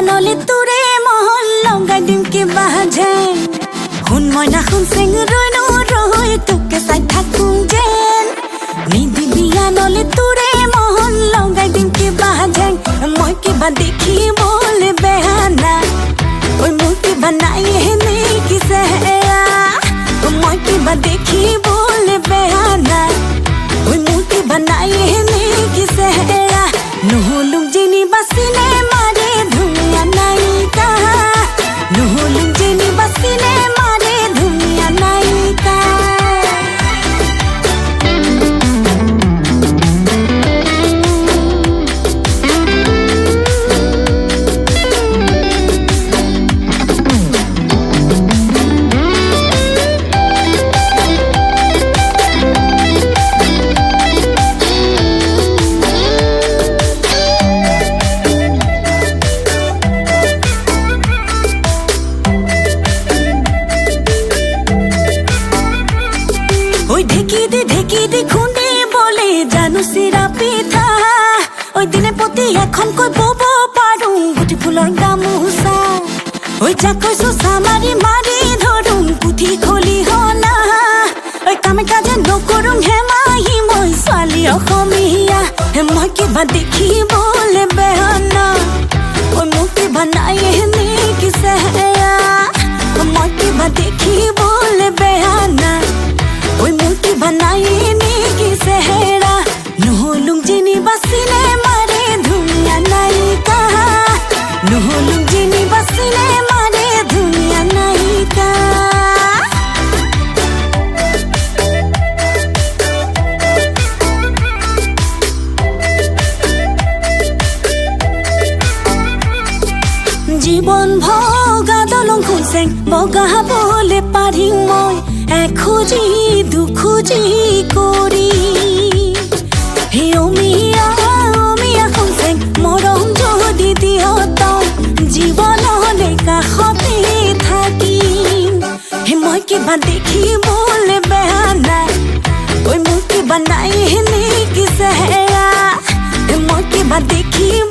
বিয়ানলে তোৰে মহল লগাই দিম কিবা যেন শুন মইনা শুন চেং ৰৈ নৰৈ তোকে চাই থাকোঁ যেন নিদি বিয়ানলে তোৰে মহল লগাই দিম কিবা যেন মই কিবা দেখিবলৈ বেয়া নাই ঐ মোৰ কিবা নাই হেনে কিছে মই কিবা দেখিবলৈ বেয়া নাই ঐ মোৰ কিবা নাই হেনে কিছে নহ'লো যেনিবা চিনেমাৰে ধুনীয়া নায়িকা নহ'লো যেনিবা চিনেমাৰে ধুনীয়া নায়িকা ঢেকি দি খুন্দি বলে জানো চিৰা পিঠা ঐ দিনে প্ৰতি এখনকৈ বব পাৰোঁ গুটি ফুলৰ গামোচা ঐ যাক কৈছোঁ চামাৰি মাৰি ধৰোঁ পুথি খলি হলা ঐ কামে কাজে নকৰোঁ হেমাহি মই ছোৱালী অসমীয়া মই কিবা দেখিবলৈ বেয়া নাই ঐ মোৰ কিবা নাই হেনে কিছে মই কিবা দেখিবলৈ বেয়া নাই ঐ মোৰ কিবা নাই এনে কিছে নহ'লো যেনিবা চিনেমাৰে ধুনীয়া নায়িকা নহ'লো যেনিবা চিনেমাৰে ধুনীয়া নায়িকা জীৱন ভগা দলং খুচেং বগাবলৈ পাৰিম মই এখোজি দুখোজি কৰি হে অমিয়া অমিয়া খুচেং মৰম যদি দিয় তই জীৱনলৈ কাষতে থাকিম হে মই কিবা দেখিবলৈ বেয়া নাই ঐ মোৰ কিবা নাই হেনে কিছে মই কিবা দেখিম